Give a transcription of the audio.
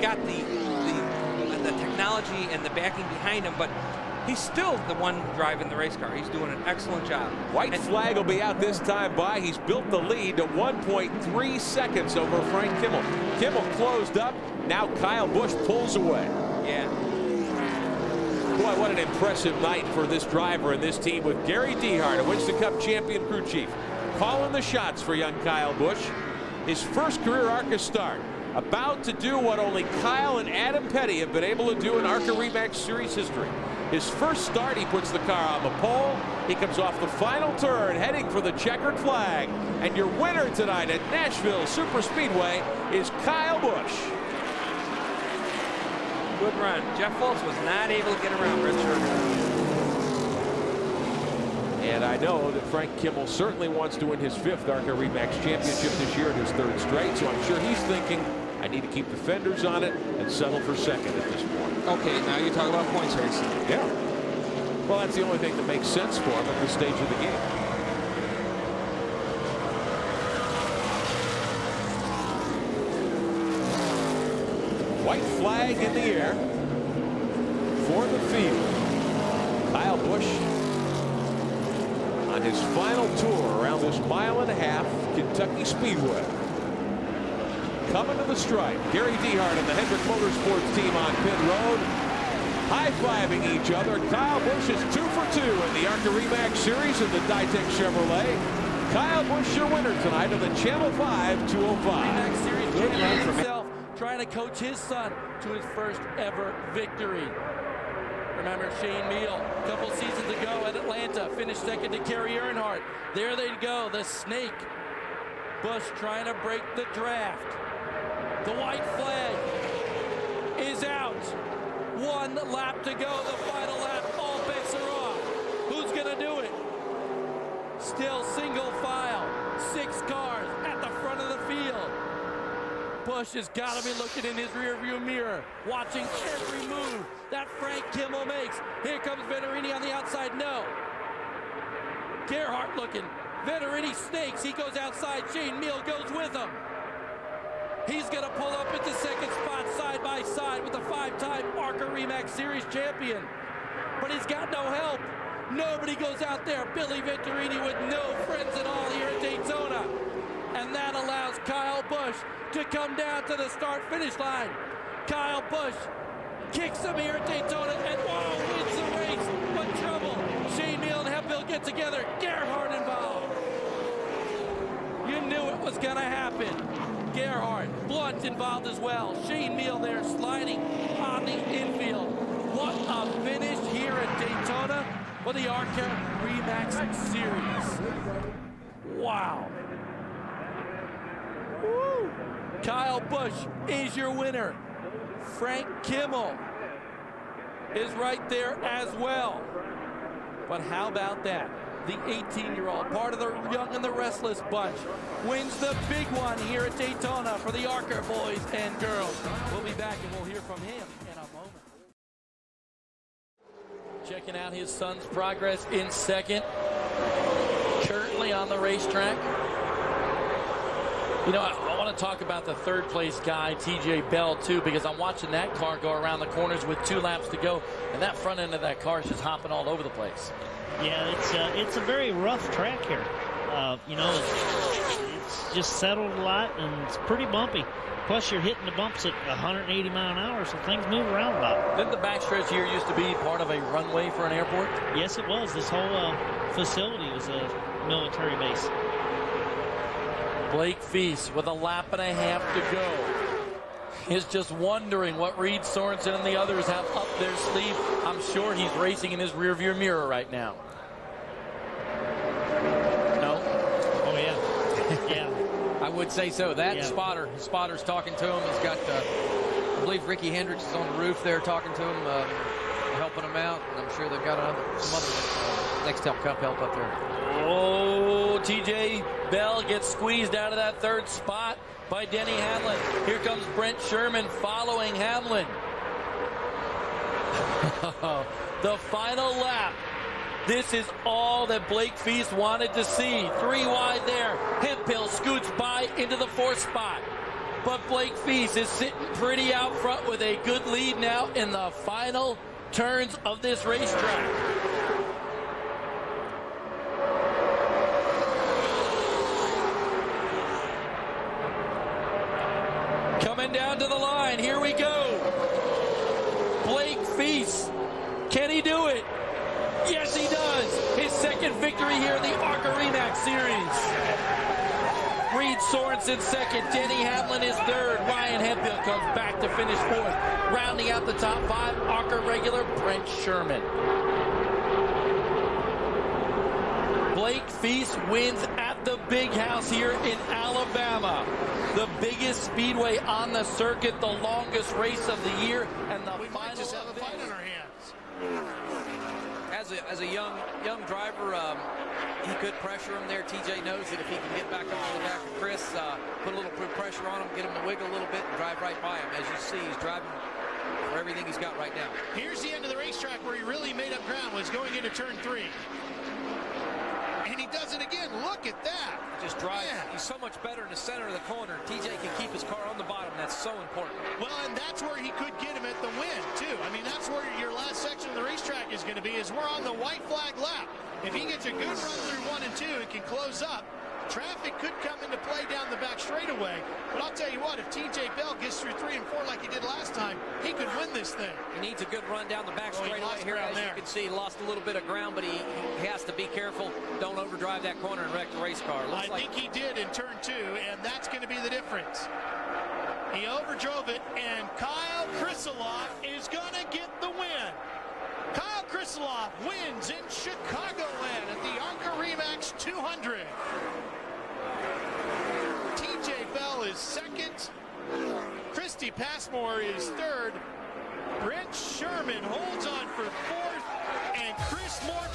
got the technology and the backing behind him, but he's still the one driving the race car. He's doing an excellent job. White flag will be out this time by. He's built the lead to 1.3 seconds over Frank Kimmel. Kimmel closed up. Now Kyle Busch pulls away. Yeah. Boy, what an impressive night for this driver and this team with Gary Dehart, a Winston Cup champion crew chief, calling the shots for young Kyle Busch. His first career ARCA start. About to do what only Kyle and Adam Petty have been able to do in ARCA Remax Series history. His first start, he puts the car on the pole. He comes off the final turn, heading for the checkered flag. And your winner tonight at Nashville Superspeedway is Kyle Busch. Good run. Jeff Fultz was not able to get around Richard. And I know that Frank Kimmel certainly wants to win his 5th ARCA Remax championship this year and his 3rd straight. So I'm sure he's thinking, I need to keep the fenders on it and settle for 2nd at this point. Okay, now you're talking about points racing. Yeah. Well, that's the only thing that makes sense for him at this stage of the game. White flag in the air for the field. Kyle Busch on his final tour around this 1.5 mile Kentucky Speedway. Coming to the stripe, Gary Dehart and the Hendrick Motorsports team on pit road, high-fiving each other. Kyle Busch is 2 for 2 in the ARCA Remax Series in the Ditech Chevrolet. Kyle Busch, your winner tonight of the Channel 5 205. Remax Series champion himself, trying to coach his son to his first ever victory. Remember Shane Meal, a couple seasons ago at Atlanta, finished 2nd to Kerry Earnhardt. There they go, the snake. Busch trying to break the draft. The white flag is out. 1 lap to go, the final lap, all bets are off. Who's gonna do it? Still single file, 6 cars at the front of the field. Busch has got to be looking in his rearview mirror, watching every move that Frank Kimmel makes. Here comes Venturini on the outside, no. Gerhardt looking, Venturini snakes, he goes outside, Shane Meal goes with him. He's going to pull up into 2nd spot side by side with the 5-time ARCA Remax Series champion. But he's got no help. Nobody goes out there. Billy Venturini with no friends at all here at Daytona. And that allows Kyle Busch to come down to the start-finish line. Kyle Busch kicks him here at Daytona and wins the race. What trouble. Shane Meal and Hemphill get together. Gerhardt involved. You knew it was going to happen. Gerhardt, Blunt involved as well. Shane Meal there sliding on the infield. What a finish here at Daytona for the ARCA Remax Series. Wow. Woo. Kyle Busch is your winner. Frank Kimmel is right there as well. But how about that? The 18-year-old, part of the young and the restless bunch, wins the big one here at Daytona for the ARCA boys and girls. We'll be back and we'll hear from him in a moment. Checking out his son's progress in 2nd, currently on the racetrack. You know, I want to talk about the 3rd place guy, TJ Bell, too, because I'm watching that car go around the corners with 2 laps to go, and that front end of that car is just hopping all over the place. Yeah, it's a very rough track here. You know, it's just settled a lot, and it's pretty bumpy. Plus, you're hitting the bumps at 180 mile an hour, so things move around a lot. Didn't the backstretch here used to be part of a runway for an airport? Yes, it was. This whole facility was a military base. Blake Feast with 1.5 laps to go is just wondering what Reed Sorensen and the others have up their sleeve. I'm sure he's racing in his rearview mirror right now. No? Oh, yeah. Yeah. I would say so. That spotter's talking to him. He's got, I believe Ricky Hendricks is on the roof there talking to him, helping him out. And I'm sure they've got some other Nextel Cup help up there. Oh, TJ Bell gets squeezed out of that 3rd spot by Denny Hamlin. Here comes Brent Sherman following Hamlin. The final lap. This is all that Blake Feast wanted to see. 3 wide there. Hemphill scoots by into the 4th spot. But Blake Feast is sitting pretty out front with a good lead now in the final turns of this racetrack. Coming down to the line, here we go. Blake Feast, can he do it? Yes, he does. His second victory here in the ARCA REMAX Series. Reed Sorensen second, Denny Hamlin is third. Ryan Hemphill comes back to finish fourth. Rounding out the top five, ARCA regular Brent Sherman. Blake Feast wins at the Big House here in Alabama. The biggest speedway on the circuit, the longest race of the year, and the final just have a fight on our hands. As a young driver, he could pressure him there. TJ knows that if he can get back up to the back of Chris, put a little pressure on him, get him to wiggle a little bit, and drive right by him. As you see, he's driving for everything he's got right now. Here's the end of the racetrack where he really made up ground, was going into turn 3. And he does it again. Look at that. Just drive. Yeah. He's so much better in the center of the corner. TJ can keep his car on the bottom. That's so important. Well, and that's where he could get him at the win, too. I mean, that's where your last section of the racetrack is going to be, is we're on the white flag lap. If he gets a good run through 1 and 2 and can close up, traffic could come into play down the back straightaway. But I'll tell you what, if TJ Bell gets through 3 and 4 like he did last time, he could win this thing. He needs a good run down the back straightaway here. As you can see, he lost a little bit of ground, but he has to be careful. Don't overdrive that corner and wreck the race car. I think he did in turn 2, and that's going to be the difference. He overdrove it, and Kyle Krisiloff is going to get the win. Kyle Krisiloff wins in Chicagoland at the ARCA REMAX 200. TJ Bell is second. Christy Passmore is third. Brent Sherman holds on for fourth. And Chris Moore